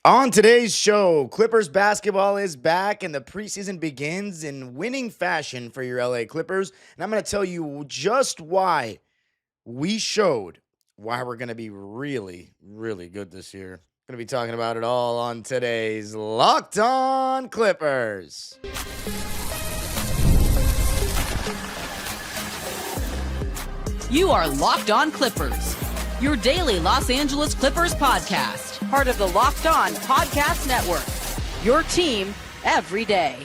On today's show, Clippers basketball is back and the preseason begins in winning fashion for your LA Clippers. And I'm going to tell you just why we showed why we're going to be really, really good this year. Going to be talking about it all on today's Locked On Clippers. You are Locked On Clippers, your daily Los Angeles Clippers podcast. Part of the Locked On Podcast Network, your team every day.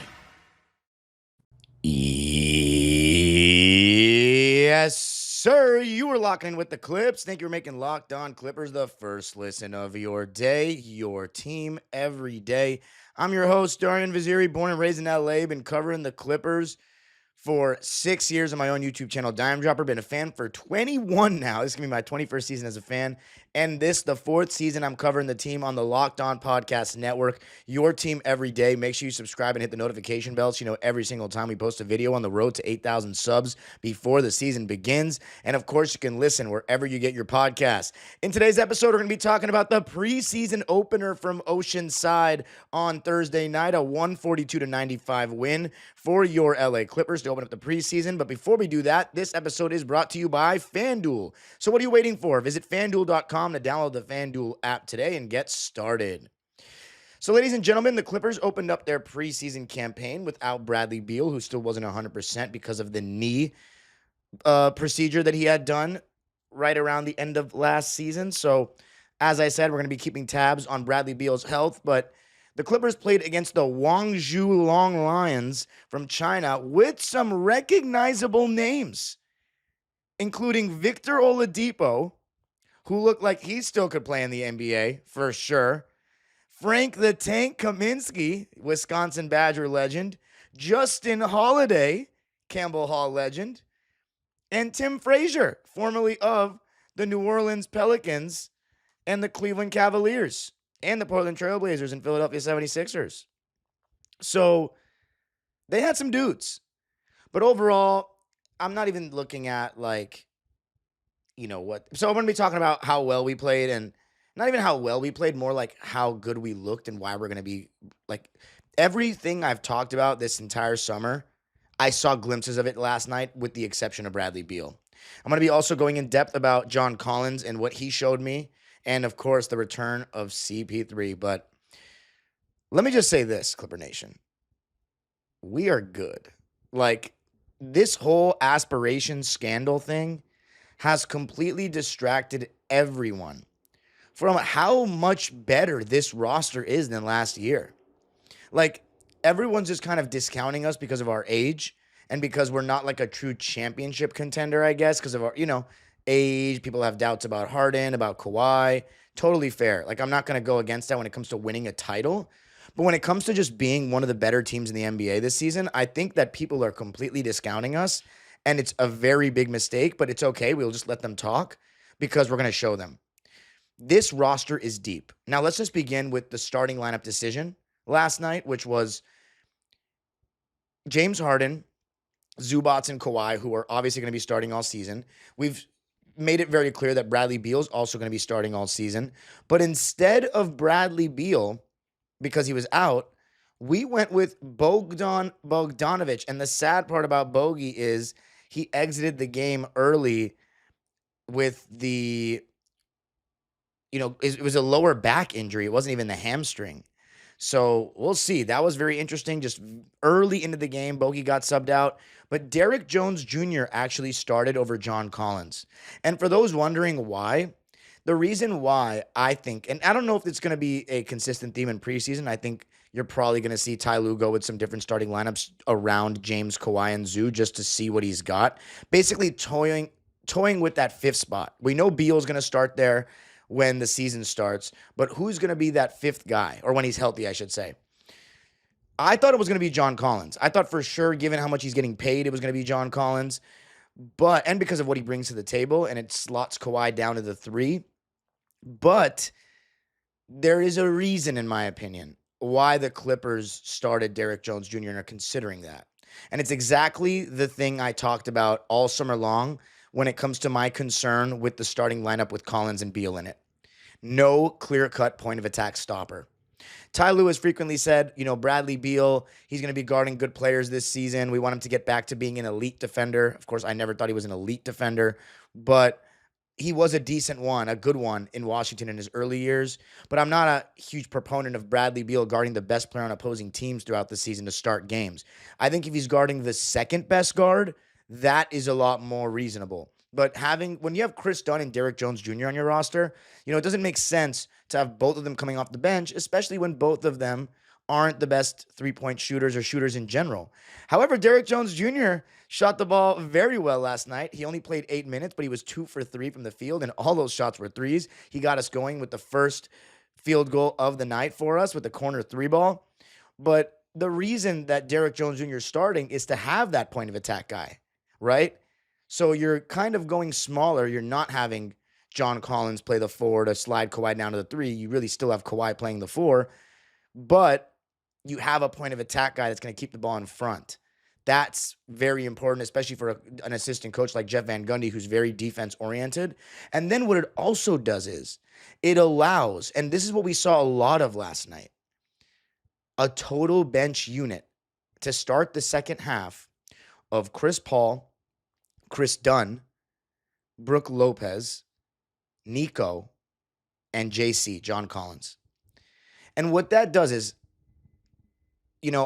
Yes, sir. You were locking in with the Clips. Thank you for making Locked On Clippers the first listen of your day, your team every day. I'm your host, Darian Vaziri, born and raised in LA. Been covering the Clippers for 6 years on my own YouTube channel, Dime Dropper. Been a fan for 21 now. This is going to be my 21st season as a fan. And this, the fourth season, I'm covering the team on the Locked On Podcast Network, your team every day. Make sure you subscribe and hit the notification bell so you know every single time we post a video on the road to 8,000 subs before the season begins. And, of course, you can listen wherever you get your podcasts. In today's episode, we're going to be talking about the preseason opener from Oceanside on Thursday night, a 142-95 win for your LA Clippers to open up the preseason. But before we do that, this episode is brought to you by FanDuel. So what are you waiting for? Visit FanDuel.com to download the FanDuel app today and get started. So, ladies and gentlemen, the Clippers opened up their preseason campaign without Bradley Beal, who still wasn't 100% because of the knee procedure that he had done right around the end of last season. So, as I said, we're going to be keeping tabs on Bradley Beal's health, but the Clippers played against the Guangzhou Loong Lions from China with some recognizable names, including Victor Oladipo, who looked like he still could play in the NBA for sure, Frank the Tank Kaminsky, Wisconsin Badger legend, Justin Holiday, Campbell Hall legend, and Tim Frazier, formerly of the New Orleans Pelicans and the Cleveland Cavaliers and the Portland Trail Blazers and Philadelphia 76ers. So they had some dudes. But overall, I'm not even looking at what. So I'm going to be talking about how well we played, and not even how well we played, more like how good we looked and why we're going to be everything I've talked about this entire summer. I saw glimpses of it last night with the exception of Bradley Beal. I'm going to be also going in depth about John Collins and what he showed me. And, of course, the return of CP3. But let me just say this, Clipper Nation. We are good. This whole aspirations scandal thing has completely distracted everyone from how much better this roster is than last year. Everyone's just kind of discounting us because of our age and because we're not a true championship contender, I guess, because of our, age. People have doubts about Harden, about Kawhi. Totally fair. I'm not going to go against that when it comes to winning a title. But when it comes to just being one of the better teams in the NBA this season, I think that people are completely discounting us. And it's a very big mistake, but it's okay. We'll just let them talk because we're going to show them. This roster is deep. Now, let's just begin with the starting lineup decision last night, which was James Harden, Zubac, and Kawhi, who are obviously going to be starting all season. We've made it very clear that Bradley Beal is also going to be starting all season. But instead of Bradley Beal, because he was out, we went with Bogdanovic. And the sad part about Bogey is he exited the game early with it was a lower back injury. It wasn't even the hamstring. So we'll see. That was very interesting. Just early into the game, Bogey got subbed out. But Derrick Jones Jr. actually started over John Collins. And for those wondering why, the reason why I think, and I don't know if it's going to be a consistent theme in preseason. I think you're probably going to see Tyronn Lue go with some different starting lineups around James, Kawhi, and Zoo just to see what he's got. Basically toying with that fifth spot. We know Beal's going to start there when the season starts, but who's going to be that fifth guy? Or when he's healthy, I should say. I thought it was going to be John Collins. I thought for sure, given how much he's getting paid, it was going to be John Collins. And because of what he brings to the table, and it slots Kawhi down to the 3. But there is a reason, in my opinion, why the Clippers started Derrick Jones Jr. and are considering that. And it's exactly the thing I talked about all summer long when it comes to my concern with the starting lineup with Collins and Beal in it. No clear-cut point of attack stopper. Ty Lue has frequently said, Bradley Beal, he's going to be guarding good players this season. We want him to get back to being an elite defender. Of course, I never thought he was an elite defender, but he was a decent one, a good one in Washington in his early years. But I'm not a huge proponent of Bradley Beal guarding the best player on opposing teams throughout the season to start games. I think if he's guarding the second best guard, that is a lot more reasonable. But when you have Chris Dunn and Derrick Jones Jr. on your roster, it doesn't make sense to have both of them coming off the bench, especially when both of them aren't the best three-point shooters or shooters in general. However, Derrick Jones Jr. shot the ball very well last night. He only played 8 minutes, but he was 2 for 3 from the field, and all those shots were threes. He got us going with the first field goal of the night for us with the corner three ball. But the reason that Derrick Jones Jr. is starting is to have that point of attack guy, right? So you're kind of going smaller. You're not having John Collins play the 4 to slide Kawhi down to the 3. You really still have Kawhi playing the 4, but you have a point of attack guy that's going to keep the ball in front. That's very important, especially for an assistant coach like Jeff Van Gundy, who's very defense-oriented. And then what it also does is it allows, and this is what we saw a lot of last night, a total bench unit to start the second half of Chris Paul, Chris Dunn, Brook Lopez, Nico, and JC, John Collins. And what that does is,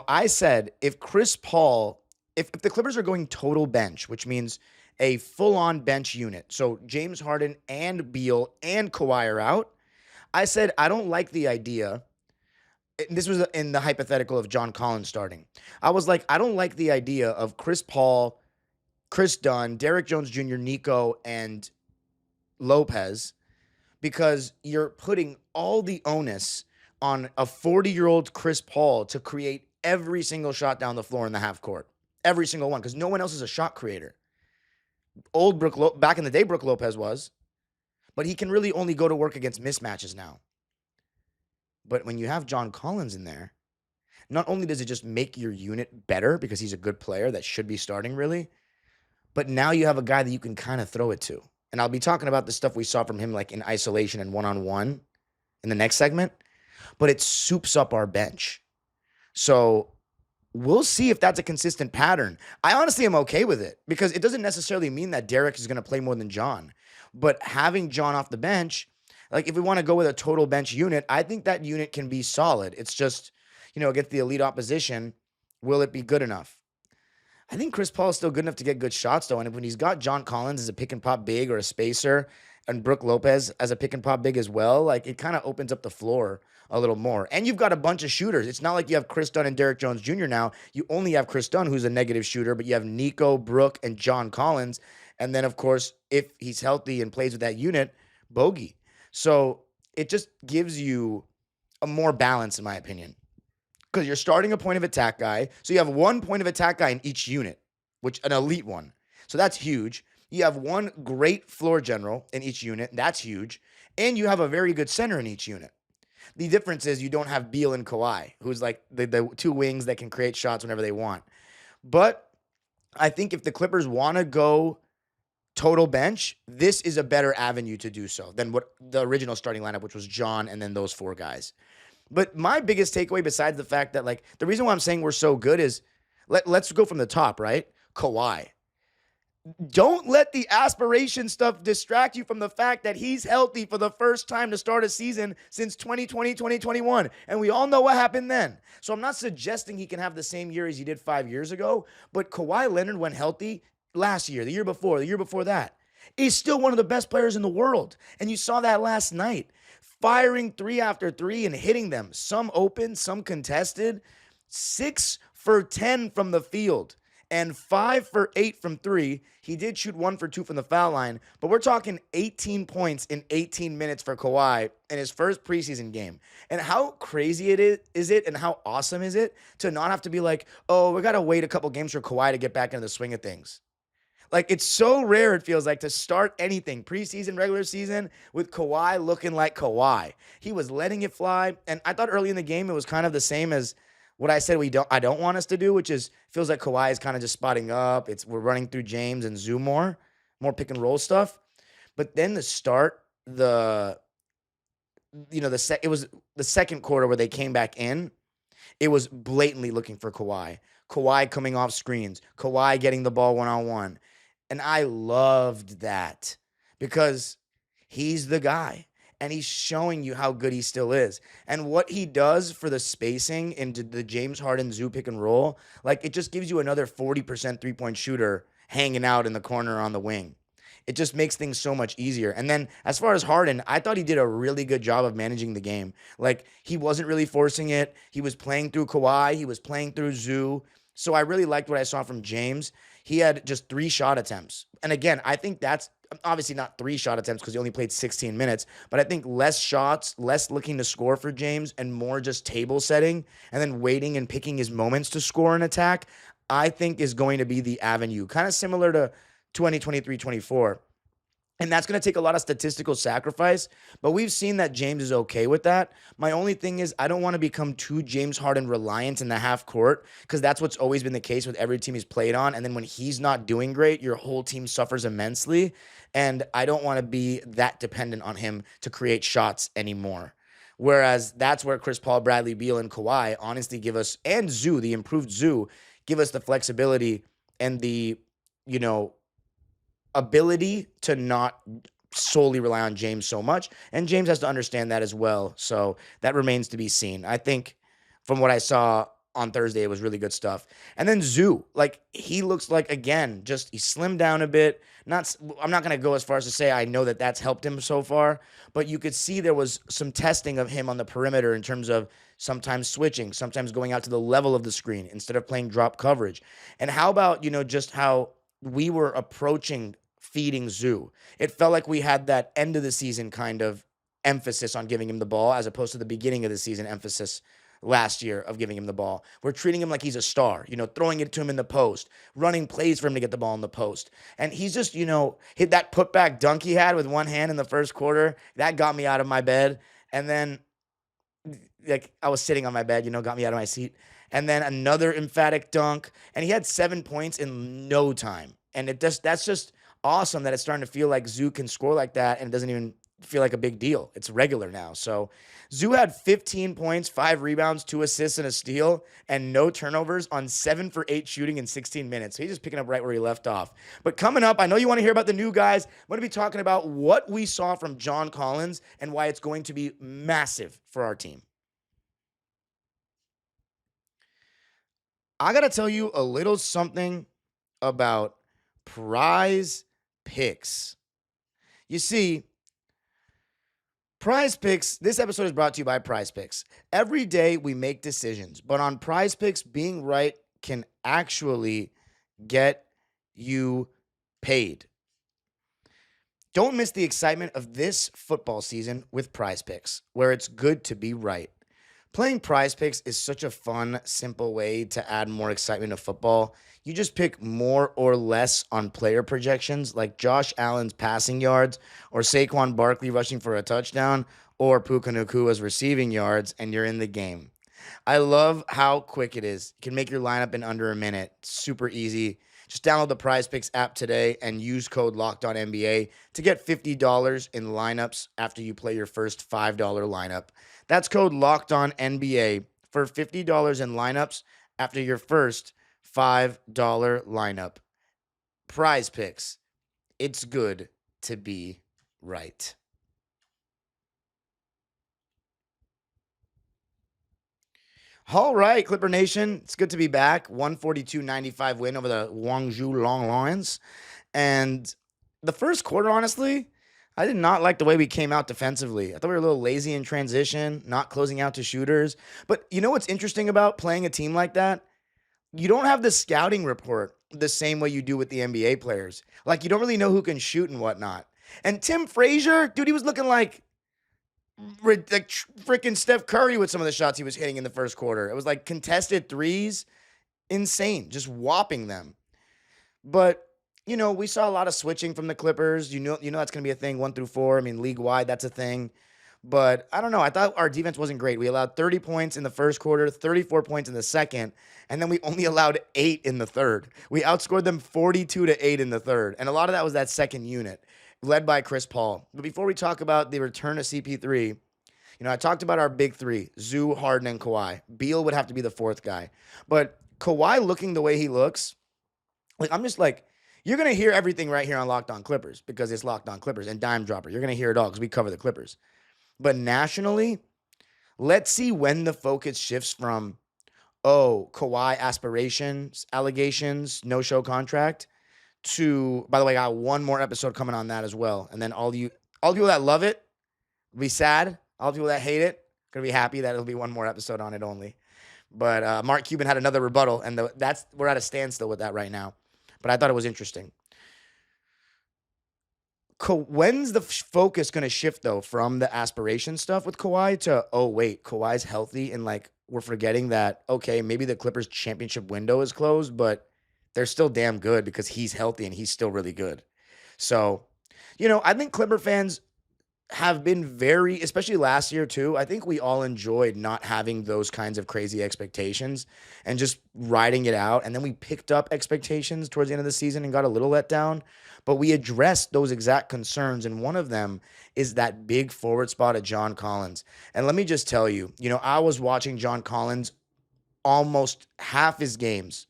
I said if Chris Paul, if the Clippers are going total bench, which means a full-on bench unit, so James Harden and Beal and Kawhi are out, I said I don't like the idea. This was in the hypothetical of John Collins starting. I was like, I don't like the idea of Chris Paul, Chris Dunn, Derrick Jones Jr., Nico, and Lopez, because you're putting all the onus on a 40-year-old Chris Paul to create every single shot down the floor in the half court. Every single one, because no one else is a shot creator. Back in the day, Brook Lopez was, but he can really only go to work against mismatches now. But when you have John Collins in there, not only does it just make your unit better because he's a good player that should be starting really, but now you have a guy that you can kind of throw it to. And I'll be talking about the stuff we saw from him like in isolation and one-on-one in the next segment, but it soups up our bench. So we'll see if that's a consistent pattern. I honestly am okay with it because it doesn't necessarily mean that Derrick is going to play more than John. But having John off the bench, like if we want to go with a total bench unit, I think that unit can be solid. It's just, against the elite opposition, will it be good enough? I think Chris Paul is still good enough to get good shots, though. And when he's got John Collins as a pick and pop big or a spacer and Brook Lopez as a pick and pop big as well, like it kind of opens up the floor a little more. And you've got a bunch of shooters. It's not like you have Chris Dunn and Derrick Jones Jr. now. You only have Chris Dunn, who's a negative shooter, but you have Nico, Brook, and John Collins. And then, of course, if he's healthy and plays with that unit, Bogey. So it just gives you a more balance, in my opinion. Because you're starting a point of attack guy. So you have one point of attack guy in each unit, which an elite one. So that's huge. You have one great floor general in each unit. That's huge. And you have a very good center in each unit. The difference is you don't have Beal and Kawhi, who's like the two wings that can create shots whenever they want. But I think if the Clippers want to go total bench, this is a better avenue to do so than what the original starting lineup, which was John and then those 4 guys. But my biggest takeaway, besides the fact that, like, the reason why I'm saying we're so good is, let's go from the top, right? Kawhi. Don't let the aspiration stuff distract you from the fact that he's healthy for the first time to start a season since 2020, 2021. And we all know what happened then. So I'm not suggesting he can have the same year as he did 5 years ago, but Kawhi Leonard, when healthy last year, the year before that, is still one of the best players in the world. And you saw that last night. Firing 3 after 3 and hitting them. Some open, some contested. 6 for 10 from the field and 5 for 8 from 3. He did shoot 1 for 2 from the foul line, but we're talking 18 points in 18 minutes for Kawhi in his first preseason game. And how crazy is it and how awesome is it to not have to be like, oh, we got to wait a couple games for Kawhi to get back into the swing of things. Like, it's so rare, it feels like, to start anything, preseason, regular season, with Kawhi looking like Kawhi. He was letting it fly, and I thought early in the game it was kind of the same as what I said I don't want us to do, which is feels like Kawhi is kind of just spotting up. We're running through James and Zoo more pick and roll stuff. But then to start the it was the second quarter where they came back in. It was blatantly looking for Kawhi. Kawhi coming off screens, Kawhi getting the ball one-on-one. And I loved that because he's the guy and he's showing you how good he still is. And what he does for the spacing into the James Harden Zoo pick and roll, like it just gives you another 40% three-point shooter hanging out in the corner on the wing. It just makes things so much easier. And then as far as Harden, I thought he did a really good job of managing the game. Like he wasn't really forcing it. He was playing through Kawhi. He was playing through Zoo. So I really liked what I saw from James. He had just 3 shot attempts. And again, I think that's obviously not 3 shot attempts because he only played 16 minutes, but I think less shots, less looking to score for James, and more just table setting and then waiting and picking his moments to score and attack, I think is going to be the avenue. Kind of similar to 2023-24. And that's going to take a lot of statistical sacrifice, but we've seen that James is okay with that. My only thing is I don't want to become too James Harden reliant in the half court because that's what's always been the case with every team he's played on. And then when he's not doing great, your whole team suffers immensely. And I don't want to be that dependent on him to create shots anymore. Whereas that's where Chris Paul, Bradley Beal, and Kawhi honestly give us, and Zoo, the improved Zoo, give us the flexibility and the, ability to not solely rely on James so much. And James has to understand that as well. So that remains to be seen. I think from what I saw on Thursday, it was really good stuff. And then Zoo, like he looks like, again, just he slimmed down a bit. I'm not going to go as far as to say I know that that's helped him so far, but you could see there was some testing of him on the perimeter in terms of sometimes switching, sometimes going out to the level of the screen instead of playing drop coverage. And how about, just how we were approaching feeding Zoo. It felt like we had that end of the season kind of emphasis on giving him the ball as opposed to the beginning of the season emphasis last year of giving him the ball. We're treating him like he's a star, throwing it to him in the post, running plays for him to get the ball in the post. And he's just, hit that putback dunk he had with one hand in the first quarter. That got me out of my bed. And then I was sitting on my bed, got me out of my seat. And then another emphatic dunk. And he had 7 points in no time. And that's just awesome that it's starting to feel like Zoo can score like that and it doesn't even feel like a big deal. It's regular now. So Zoo had 15 points, 5 rebounds, 2 assists, and a steal, and no turnovers on 7 for 8 shooting in 16 minutes. So he's just picking up right where he left off. But coming up, I know you want to hear about the new guys. I'm going to be talking about what we saw from John Collins and why it's going to be massive for our team. I got to tell you a little something about PrizePicks. You see, PrizePicks, this episode is brought to you by PrizePicks. Every day we make decisions, but on PrizePicks, being right can actually get you paid. Don't miss the excitement of this football season with PrizePicks, where it's good to be right. Playing PrizePicks is such a fun, simple way to add more excitement to football. You just pick more or less on player projections like Josh Allen's passing yards or Saquon Barkley rushing for a touchdown or Puka Nakua's receiving yards, and you're in the game. I love how quick it is. You can make your lineup in under a minute. Super easy. Just download the PrizePicks app today and use code LOCKEDONNBA to get $50 in lineups after you play your first $5 lineup. That's code LOCKEDONNBA for $50 in lineups after your first $5 lineup. PrizePicks. It's good to be right. All right, Clipper Nation. It's good to be back. 142-95 win over the Guangzhou Loong Lions. And the first quarter, honestly, I did not like the way we came out defensively. I thought we were a little lazy in transition, not closing out to shooters. But you know what's interesting about playing a team like that? You don't have the scouting report the same way you do with the NBA players. Like, you don't really know who can shoot and whatnot. And Tim Frazier, dude, he was looking like freaking Steph Curry with some of the shots he was hitting in the first quarter. It was like contested threes. Insane. Just whopping them. But we saw a lot of switching from the Clippers. You know that's going to be a thing, 1 through 4. I mean, league-wide, that's a thing. But I don't know. I thought our defense wasn't great. We allowed 30 points in the first quarter, 34 points in the second, and then we only allowed 8 in the third. We outscored them 42-8 in the third, and a lot of that was that second unit, led by Chris Paul. But before we talk about the return of CP3, I talked about our big three, Zoo, Harden, and Kawhi. Beal would have to be the fourth guy. But Kawhi looking the way he looks, like I'm just like, you're going to hear everything right here on Locked On Clippers because it's Locked On Clippers and Dime Dropper. You're going to hear it all because we cover the Clippers. But nationally, let's see when the focus shifts from, Kawhi aspirations, allegations, no-show contract, to, by the way, I got one more episode coming on that as well. And then all the people that love it will be sad. All the people that hate it going to be happy that it'll be one more episode on it only. But Mark Cuban had another rebuttal, and we're at a standstill with that right now. But I thought it was interesting. When's the focus going to shift, though, from the aspiration stuff with Kawhi to, oh, wait, Kawhi's healthy, and, like, we're forgetting that, okay, maybe the Clippers championship window is closed, but they're still damn good because he's healthy and he's still really good. So, I think Clipper fans have been very, especially last year too, I think we all enjoyed not having those kinds of crazy expectations and just riding it out. And then we picked up expectations towards the end of the season and got a little let down. But we addressed those exact concerns, and one of them is that big forward spot of John Collins. And let me just tell you, I was watching John Collins almost half his games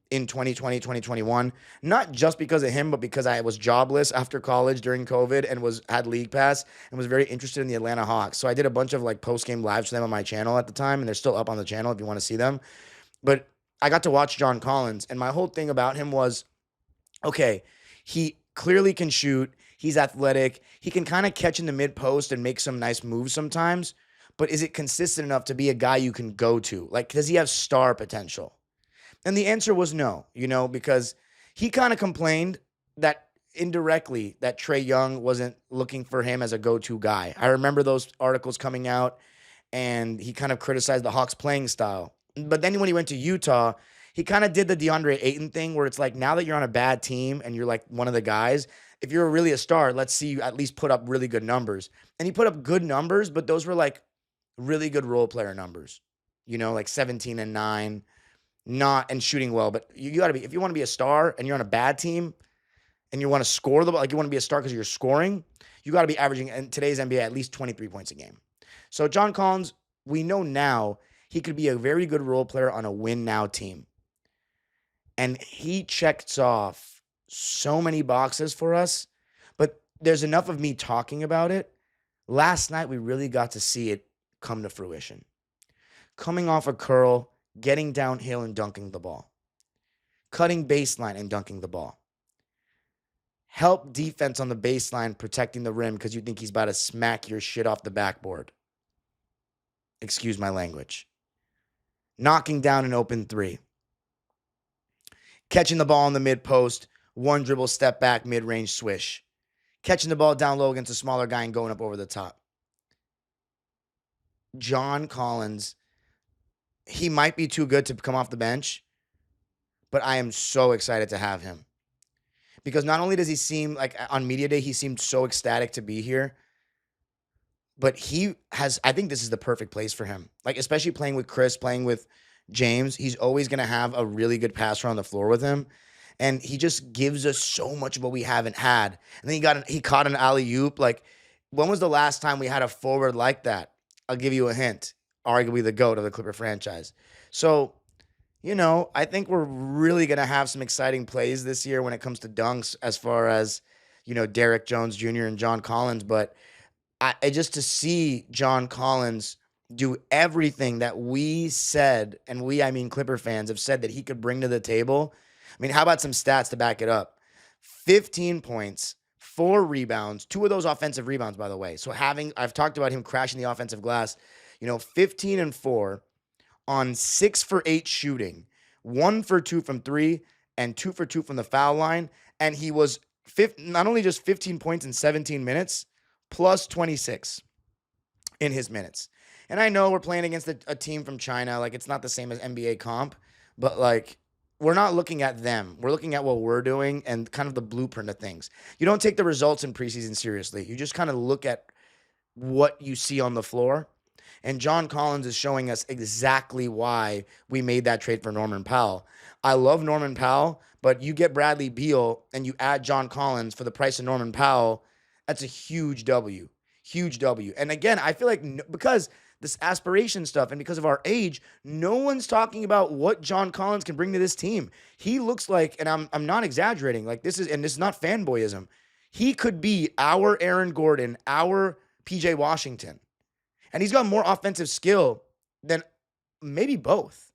in 2020, 2021, not just because of him, but because I was jobless after college during COVID and had league pass and was very interested in the Atlanta Hawks. So I did a bunch of like post-game lives for them on my channel at the time, and they're still up on the channel if you want to see them. But I got to watch John Collins, and my whole thing about him was, okay, he clearly can shoot. He's athletic. He can kind of catch in the mid-post and make some nice moves sometimes, but is it consistent enough to be a guy you can go to? Like, does he have star potential? And the answer was no, because he kind of complained that indirectly that Trae Young wasn't looking for him as a go-to guy. I remember those articles coming out, and he kind of criticized the Hawks' playing style. But then when he went to Utah, he kind of did the DeAndre Ayton thing where it's like, now that you're on a bad team and you're like one of the guys, if you're really a star, let's see you at least put up really good numbers. And he put up good numbers, but those were like really good role player numbers, like 17 and 9. And shooting well, but you got to be, if you want to be a star and you're on a bad team and you want to score the ball, like you want to be a star because you're scoring, you got to be averaging in today's NBA at least 23 points a game. So John Collins, we know now he could be a very good role player on a win now team. And he checks off so many boxes for us, but there's enough of me talking about it. Last night, we really got to see it come to fruition. Coming off a curl, getting downhill and dunking the ball. Cutting baseline and dunking the ball. Help defense on the baseline protecting the rim because you think he's about to smack your shit off the backboard. Excuse my language. Knocking down an open three. Catching the ball in the mid-post, one dribble, step back, mid-range swish. Catching the ball down low against a smaller guy and going up over the top. John Collins, he might be too good to come off the bench, but I am so excited to have him. Because not only does he seem like on media day, he seemed so ecstatic to be here, but I think this is the perfect place for him. Like, especially playing with Chris, playing with James, he's always going to have a really good passer on the floor with him. And he just gives us so much of what we haven't had. And then he caught an alley-oop. Like, when was the last time we had a forward like that? I'll give you a hint. Arguably the GOAT of the Clipper franchise. So, I think we're really going to have some exciting plays this year when it comes to dunks as far as, Derek Jones Jr. and John Collins. But just to see John Collins do everything that we said, and I mean Clipper fans, have said that he could bring to the table. I mean, how about some stats to back it up? 15 points, 4 rebounds, 2 of those offensive rebounds, by the way. So I've talked about him crashing the offensive glass. 15 and 4 on 6 for 8 shooting, 1 for 2 from 3, and 2 for 2 from the foul line. And he was not only just 15 points in 17 minutes, plus 26 in his minutes. And I know we're playing against a team from China. Like, it's not the same as NBA comp, but like, we're not looking at them. We're looking at what we're doing and kind of the blueprint of things. You don't take the results in preseason seriously. You just kind of look at what you see on the floor. And John Collins is showing us exactly why we made that trade for Norman Powell. I love Norman Powell, but you get Bradley Beal and you add John Collins for the price of Norman Powell, that's a huge W. Huge W. And again, I feel like because this aspiration stuff and because of our age, no one's talking about what John Collins can bring to this team. He looks like, and I'm not exaggerating, like this is not fanboyism. He could be our Aaron Gordon, our PJ Washington. And he's got more offensive skill than maybe both.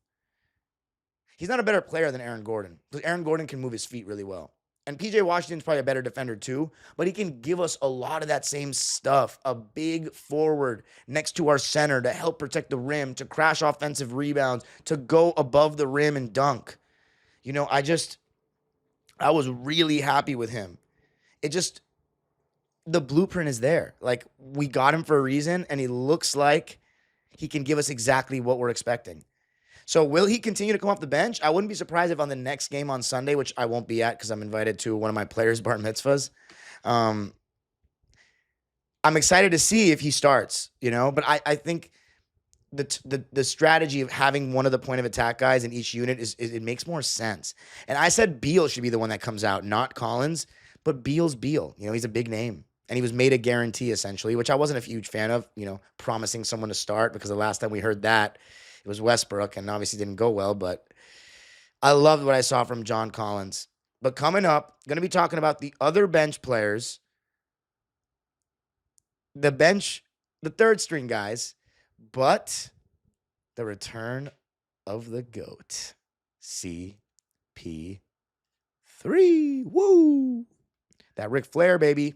He's not a better player than Aaron Gordon because Aaron Gordon can move his feet really well. And PJ Washington's probably a better defender too, but he can give us a lot of that same stuff. A big forward next to our center to help protect the rim, to crash offensive rebounds, to go above the rim and dunk. You know, I was really happy with him. The blueprint is there. Like, we got him for a reason, and he looks like he can give us exactly what we're expecting. So will he continue to come off the bench? I wouldn't be surprised if on the next game on Sunday, which I won't be at because I'm invited to one of my players' bar mitzvahs. I'm excited to see if he starts, but I think the strategy of having one of the point of attack guys in each unit it makes more sense. And I said Beal should be the one that comes out, not Collins, but Beal's Beal. He's a big name. And he was made a guarantee, essentially, which I wasn't a huge fan of, promising someone to start, because the last time we heard that, it was Westbrook, and obviously didn't go well, but I loved what I saw from John Collins. But coming up, going to be talking about the other bench players, the third string guys, but the return of the GOAT, CP3. Woo! That Ric Flair, baby.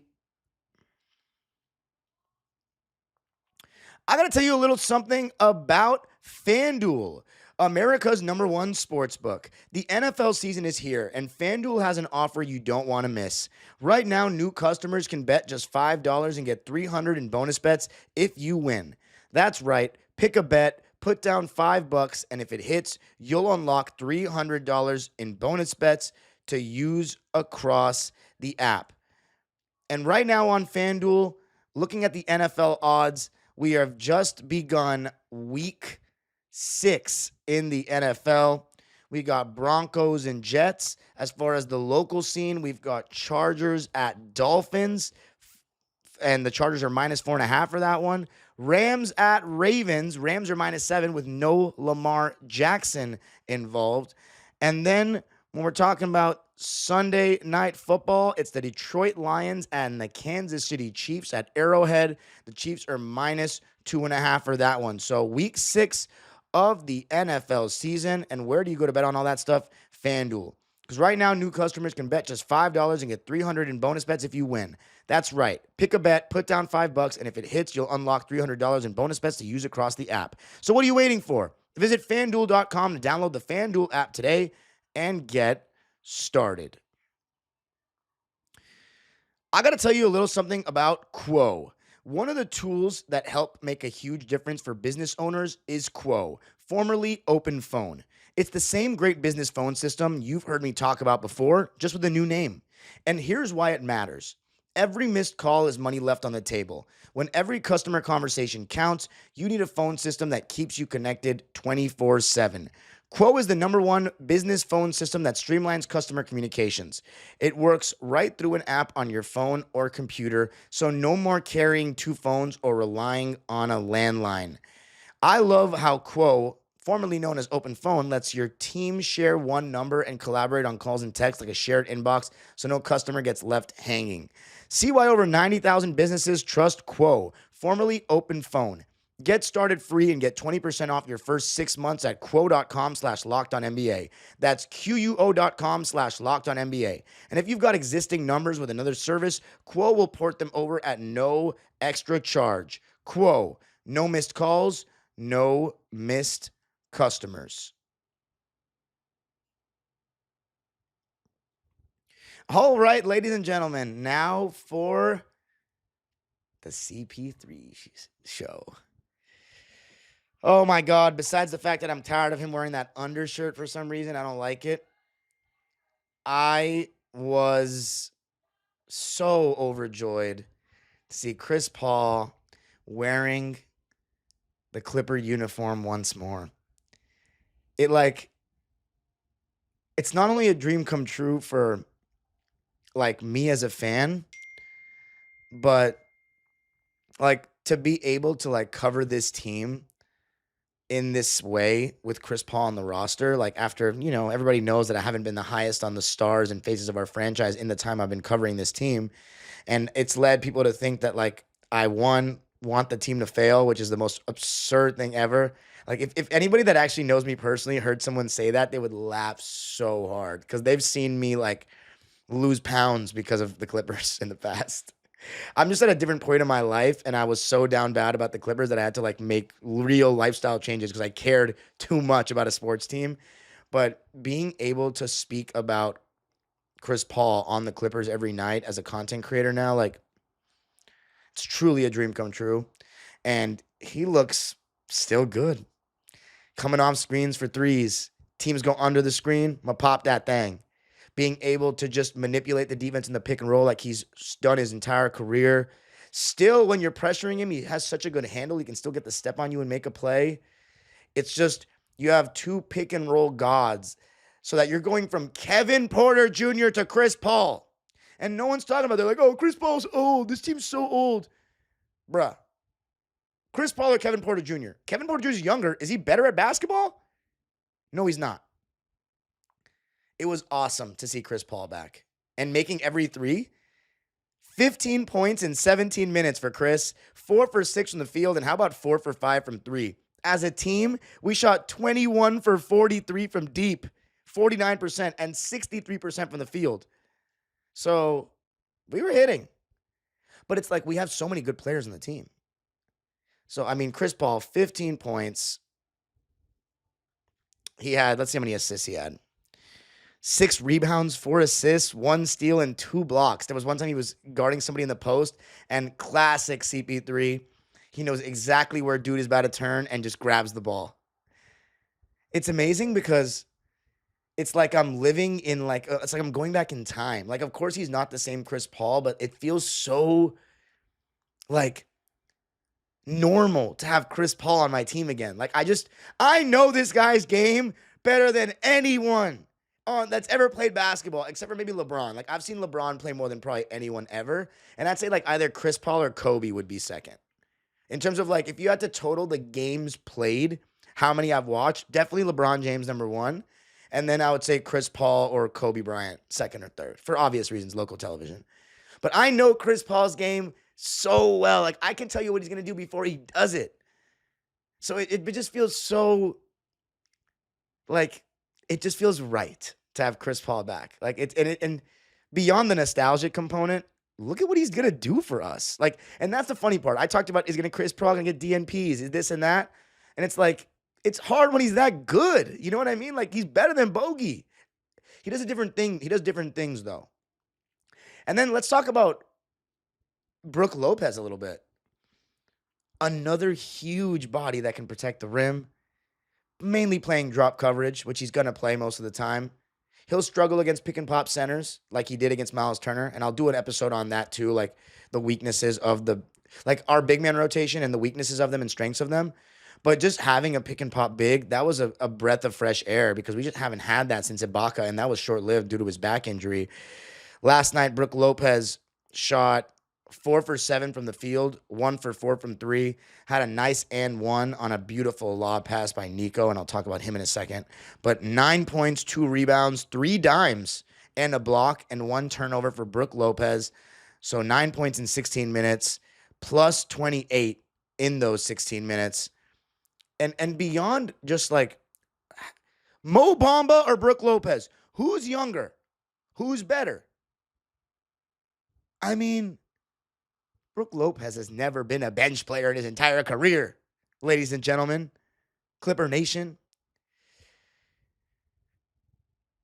I got to tell you a little something about FanDuel, America's #1 sportsbook. The NFL season is here, and FanDuel has an offer you don't want to miss. Right now, new customers can bet just $5 and get $300 in bonus bets if you win. That's right. Pick a bet, put down $5, and if it hits, you'll unlock $300 in bonus bets to use across the app. And right now on FanDuel, looking at the NFL odds, we have just begun week 6 in the NFL. We got Broncos and Jets. As far as the local scene, we've got Chargers at Dolphins, and the Chargers are -4.5 for that one. Rams at Ravens. Rams are -7 with no Lamar Jackson involved. And then when we're talking about Sunday night football, it's the Detroit Lions and the Kansas City Chiefs at Arrowhead. The Chiefs are -2.5 for that one. So week 6 of the NFL season. And where do you go to bet on all that stuff? FanDuel. Because right now, new customers can bet just $5 and get $300 in bonus bets if you win. That's right. Pick a bet, put down $5, and if it hits, you'll unlock $300 in bonus bets to use across the app. So what are you waiting for? Visit FanDuel.com to download the FanDuel app today and get started. I got to tell you a little something about Quo. One of the tools that help make a huge difference for business owners is Quo, formerly Open Phone. It's the same great business phone system you've heard me talk about before, just with a new name. And here's why it matters. Every missed call is money left on the table. When every customer conversation counts, you need a phone system that keeps you connected 24/7. Quo is the #1 business phone system that streamlines customer communications. It works right through an app on your phone or computer, so no more carrying 2 phones or relying on a landline. I love how Quo, formerly known as Open Phone, lets your team share one number and collaborate on calls and texts like a shared inbox, so no customer gets left hanging. See why over 90,000 businesses trust Quo, formerly Open Phone. Get started free and get 20% off your first 6 months at quo.com/lockedonnba. That's QUO.com/lockedonnba. And if you've got existing numbers with another service, Quo will port them over at no extra charge. Quo, no missed calls, no missed customers. All right, ladies and gentlemen, now for the CP3 show. Oh my God, besides the fact that I'm tired of him wearing that undershirt for some reason, I don't like it. I was so overjoyed to see Chris Paul wearing the Clipper uniform once more. It's not only a dream come true for me as a fan, but like to be able to like cover this team in this way with Chris Paul on the roster, like after, everybody knows that I haven't been the highest on the stars and faces of our franchise in the time I've been covering this team. And it's led people to think that like I want the team to fail, which is the most absurd thing ever. Like if anybody that actually knows me personally heard someone say that, they would laugh so hard because they've seen me like lose pounds because of the Clippers in the past. I'm just at a different point in my life, and I was so down bad about the Clippers that I had to like make real lifestyle changes because I cared too much about a sports team. But being able to speak about Chris Paul on the Clippers every night as a content creator now, like it's truly a dream come true. And he looks still good. Coming off screens for threes. Teams go under the screen, I'm gonna pop that thing. Being able to just manipulate the defense in the pick and roll like he's done his entire career. Still, when you're pressuring him, he has such a good handle. He can still get the step on you and make a play. It's just you have two pick and roll gods so that you're going from Kevin Porter Jr. to Chris Paul. And no one's talking about it. They're like, oh, Chris Paul's old. This team's so old. Bruh. Chris Paul or Kevin Porter Jr.? Kevin Porter Jr. is younger. Is he better at basketball? No, he's not. It was awesome to see Chris Paul back and making every three. 15 points in 17 minutes for Chris, 4 for 6 from the field, and how about 4 for 5 from 3? As a team, we shot 21 for 43 from deep, 49%, and 63% from the field. So we were hitting. But it's like we have so many good players on the team. So, I mean, Chris Paul, 15 points. He had, let's see how many assists he had. 6 rebounds, 4 assists, 1 steal, and 2 blocks. There was one time he was guarding somebody in the post, and classic CP3. He knows exactly where dude is about to turn and just grabs the ball. It's amazing because it's like I'm living in it's like I'm going back in time. Like, of course, he's not the same Chris Paul, but it feels so like normal to have Chris Paul on my team again. Like, I know this guy's game better than anyone that's ever played basketball, except for maybe LeBron. Like, I've seen LeBron play more than probably anyone ever. And I'd say like either Chris Paul or Kobe would be second. In terms of like, if you had to total the games played, how many I've watched, definitely LeBron James number 1. And then I would say Chris Paul or Kobe Bryant second or third, for obvious reasons, local television. But I know Chris Paul's game so well. Like, I can tell you what he's going to do before he does it. So it just feels so, like, it just feels right to have Chris Paul back. Like, and beyond the nostalgic component, look at what he's going to do for us. Like, and that's the funny part. I talked about, is Chris Paul going to get DNPs? Is this and that? And it's like, it's hard when he's that good. You know what I mean? Like, he's better than Bogey. He does a different thing. He does different things, though. And then let's talk about Brook Lopez a little bit. Another huge body that can protect the rim, mainly playing drop coverage, which he's going to play most of the time. He'll struggle against pick and pop centers like he did against Miles Turner. And I'll do an episode on that too, like the weaknesses of our big man rotation and the weaknesses of them and strengths of them. But just having a pick and pop big, that was a breath of fresh air because we just haven't had that since Ivica, and that was short-lived due to his back injury. Last night, Brook Lopez shot 4 for 7 from the field, 1 for 4 from 3, had a nice and 1 on a beautiful lob pass by Nico, and I'll talk about him in a second. But 9 points, 2 rebounds, 3 dimes, and a block, and 1 turnover for Brook Lopez. So 9 points in 16 minutes, plus 28 in those 16 minutes. And beyond just like Mo Bamba or Brook Lopez, who's younger? Who's better? I mean, Brook Lopez has never been a bench player in his entire career, ladies and gentlemen. Clipper Nation.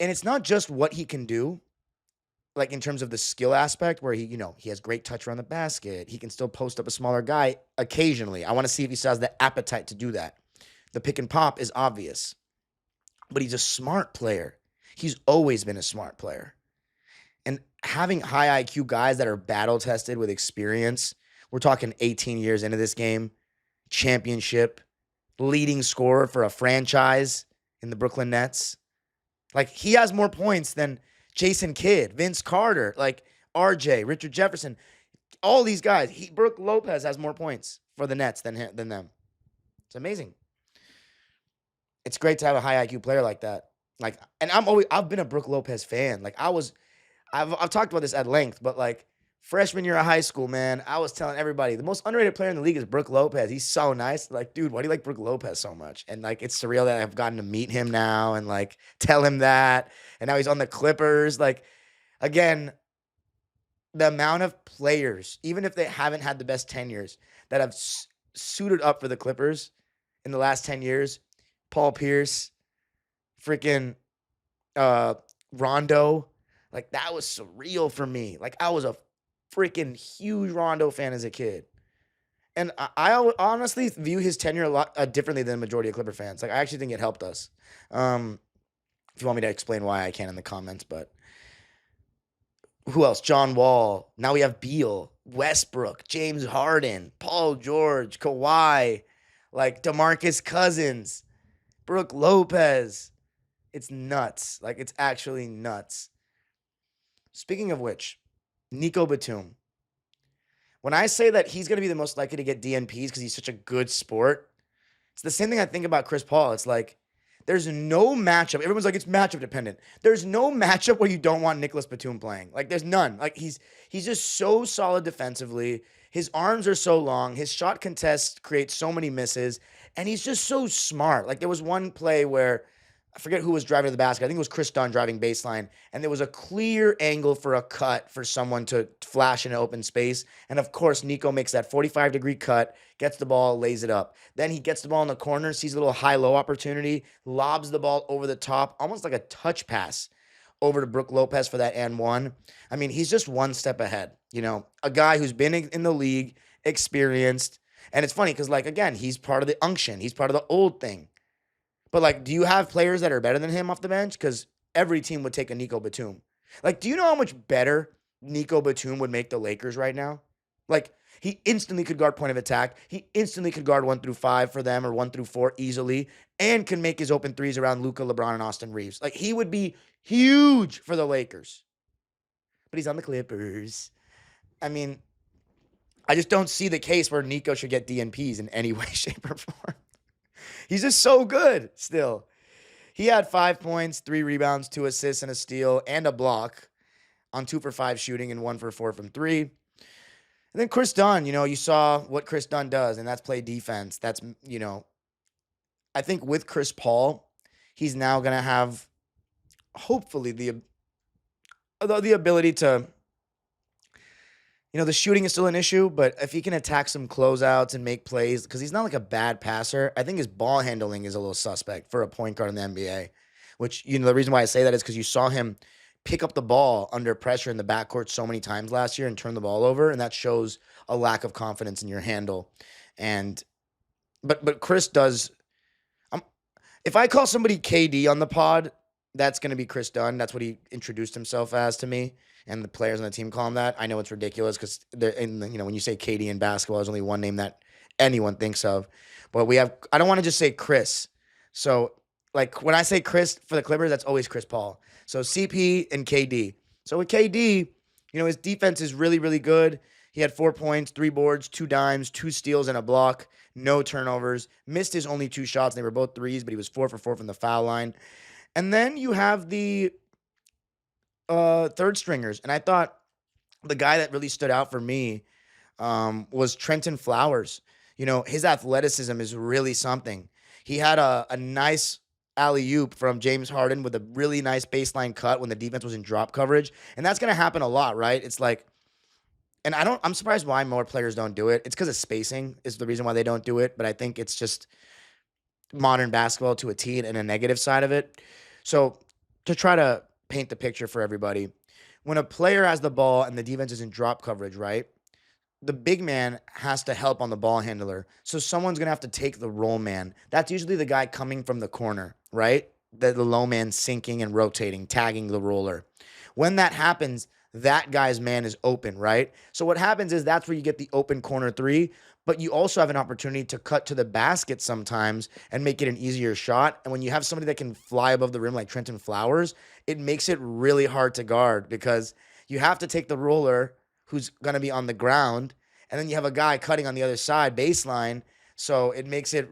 And it's not just what he can do, like in terms of the skill aspect where he has great touch around the basket. He can still post up a smaller guy occasionally. I want to see if he still has the appetite to do that. The pick and pop is obvious, but he's a smart player. He's always been a smart player. And having high IQ guys that are battle tested with experience, we're talking 18 years into this game, championship, leading scorer for a franchise in the Brooklyn Nets. Like, he has more points than Jason Kidd, Vince Carter, like RJ, Richard Jefferson. All these guys. Brook Lopez has more points for the Nets than them. It's amazing. It's great to have a high IQ player like that. Like, and I've been a Brook Lopez fan. Like, I've talked about this at length, but like freshman year of high school, man, I was telling everybody the most underrated player in the league is Brook Lopez. He's so nice. Like, dude, why do you like Brook Lopez so much? And like, it's surreal that I've gotten to meet him now and like tell him that. And now he's on the Clippers. Like, again, the amount of players, even if they haven't had the best 10 years, that have suited up for the Clippers in the last 10 years. Paul Pierce, freaking Rondo. Like, that was surreal for me. Like, I was a freaking huge Rondo fan as a kid. And I honestly view his tenure a lot differently than the majority of Clipper fans. Like, I actually think it helped us. If you want me to explain why, I can in the comments. But who else? John Wall. Now we have Beal, Westbrook, James Harden, Paul George, Kawhi, like DeMarcus Cousins, Brook Lopez. It's nuts. Like, it's actually nuts. Speaking of which, Nico Batum. When I say that he's going to be the most likely to get DNPs because he's such a good sport, it's the same thing I think about Chris Paul. It's like, there's no matchup. Everyone's like, it's matchup dependent. There's no matchup where you don't want Nicholas Batum playing. Like, there's none. Like, he's just so solid defensively. His arms are so long. His shot contest creates so many misses. And he's just so smart. Like, there was one play where, I forget who was driving to the basket. I think it was Chris Dunn driving baseline. And there was a clear angle for a cut for someone to flash in an open space. And of course, Nico makes that 45-degree cut, gets the ball, lays it up. Then he gets the ball in the corner, sees a little high-low opportunity, lobs the ball over the top, almost like a touch pass over to Brook Lopez for that and one. I mean, he's just one step ahead. You know, a guy who's been in the league, experienced. And it's funny because, like, again, he's part of the unction. He's part of the old thing. But, like, do you have players that are better than him off the bench? Because every team would take a Nico Batum. Like, do you know how much better Nico Batum would make the Lakers right now? Like, he instantly could guard point of attack. He instantly could guard 1 through 5 for them or 1 through 4 easily and can make his open threes around Luka, LeBron, and Austin Reeves. Like, he would be huge for the Lakers. But he's on the Clippers. I mean, I just don't see the case where Nico should get DNPs in any way, shape, or form. He's just so good still. He had 5 points, 3 rebounds, 2 assists, and a steal, and a block on 2 for 5 shooting and 1 for 4 from 3. And then Chris Dunn, you know, you saw what Chris Dunn does, and that's play defense. That's, you know, I think with Chris Paul, he's now going to have, hopefully, the ability to, you know, the shooting is still an issue, but if he can attack some closeouts and make plays, because he's not like a bad passer, I think his ball handling is a little suspect for a point guard in the NBA, which, you know, the reason why I say that is because you saw him pick up the ball under pressure in the backcourt so many times last year and turn the ball over, and that shows a lack of confidence in your handle. And, but Chris does, if I call somebody KD on the pod, that's going to be Chris Dunn. That's what he introduced himself as to me. And the players on the team call him that. I know it's ridiculous because you know, when you say KD in basketball, there's only one name that anyone thinks of. But I don't want to just say Chris. So, like, when I say Chris for the Clippers, that's always Chris Paul. So CP and KD. So with KD, you know, his defense is really, really good. He had 4 points, 3 boards, 2 dimes, 2 steals, and a block. No turnovers. Missed his only 2 shots. They were both threes, but he was 4 for 4 from the foul line. And then you have the third stringers. And I thought the guy that really stood out for me was Trenton Flowers. You know, his athleticism is really something. He had a nice alley-oop from James Harden with a really nice baseline cut when the defense was in drop coverage. And that's going to happen a lot, right? It's like, and I'm surprised why more players don't do it. It's because of spacing is the reason why they don't do it. But I think it's just modern basketball to a T and a negative side of it. So to try to paint the picture for everybody, when a player has the ball and the defense is in drop coverage, right, the big man has to help on the ball handler. So someone's going to have to take the roll man. That's usually the guy coming from the corner, right? The low man sinking and rotating, tagging the roller. When that happens, that guy's man is open, right? So what happens is that's where you get the open corner 3, but you also have an opportunity to cut to the basket sometimes and make it an easier shot. And when you have somebody that can fly above the rim like Trenton Flowers, it makes it really hard to guard because you have to take the roller who's going to be on the ground. And then you have a guy cutting on the other side, baseline. So it makes it,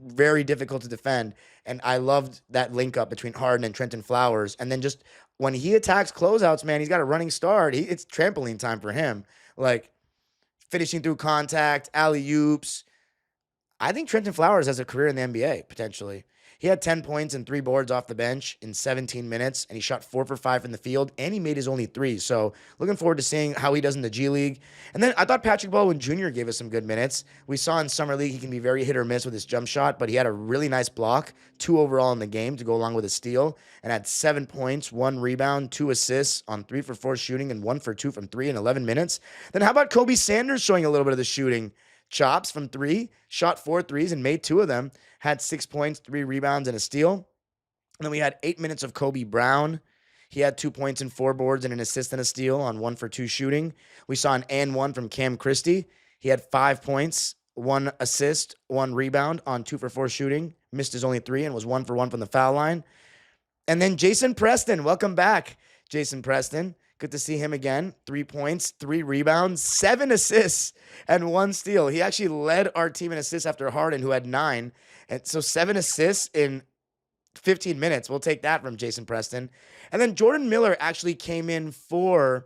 very difficult to defend. And I loved that link up between Harden and Trenton Flowers. And then just when he attacks closeouts, man, he's got a running start. It's trampoline time for him. Like finishing through contact, alley-oops. I think Trenton Flowers has a career in the NBA, potentially. He had 10 points and 3 boards off the bench in 17 minutes, and he shot 4 for 5 from the field, and he made his only 3. So looking forward to seeing how he does in the G League. And then I thought Patrick Baldwin Jr. gave us some good minutes. We saw in Summer League he can be very hit or miss with his jump shot, but he had a really nice block, 2 overall in the game to go along with a steal, and had 7 points, 1 rebound, 2 assists on 3 for 4 shooting, and 1 for 2 from 3 in 11 minutes. Then how about Kobe Sanders showing a little bit of the shooting? Chops from 3, shot 4 threes and made 2 of them, had 6 points, 3 rebounds, and a steal. And then we had 8 minutes of Kobe Brown. He had 2 points and 4 boards and an assist and a steal on 1 for 2 shooting. We saw an and 1 from Cam Christie. He had 5 points, 1 assist, 1 rebound on 2 for 4 shooting. Missed his only 3 and was 1 for 1 from the foul line. And then Jason Preston, welcome back, Jason Preston. Good to see him again. 3 points, 3 rebounds, 7 assists, and 1 steal. He actually led our team in assists after Harden, who had 9. And so 7 assists in 15 minutes. We'll take that from Jason Preston. And then Jordan Miller actually came in for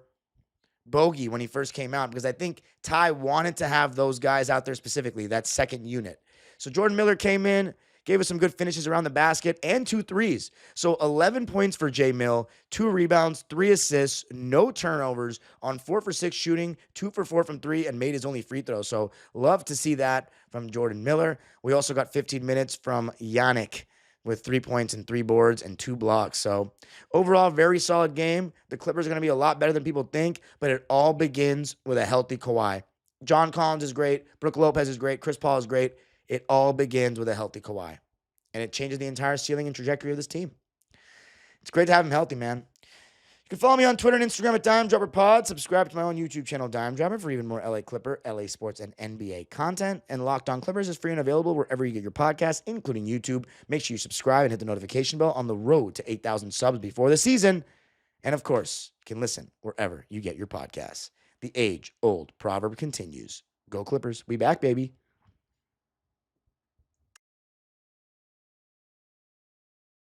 Bogey when he first came out, because I think Ty wanted to have those guys out there specifically, that second unit. So Jordan Miller came in, gave us some good finishes around the basket and 2 threes. So 11 points for J Mill, 2 rebounds, 3 assists, no turnovers on 4 for 6 shooting, 2 for 4 from 3, and made his only free throw. So love to see that from Jordan Miller. We also got 15 minutes from Yannick with 3 points and 3 boards and 2 blocks. So overall, very solid game. The Clippers are going to be a lot better than people think, but it all begins with a healthy Kawhi. John Collins is great. Brook Lopez is great. Chris Paul is great. It all begins with a healthy Kawhi, and it changes the entire ceiling and trajectory of this team. It's great to have him healthy, man. You can follow me on Twitter and Instagram at DimeDropperPod. Subscribe to my own YouTube channel, Dime Dropper, for even more LA Clipper, LA Sports, and NBA content. And Locked On Clippers is free and available wherever you get your podcasts, including YouTube. Make sure you subscribe and hit the notification bell on the road to 8,000 subs before the season. And of course, you can listen wherever you get your podcasts. The age-old proverb continues. Go Clippers. We back, baby.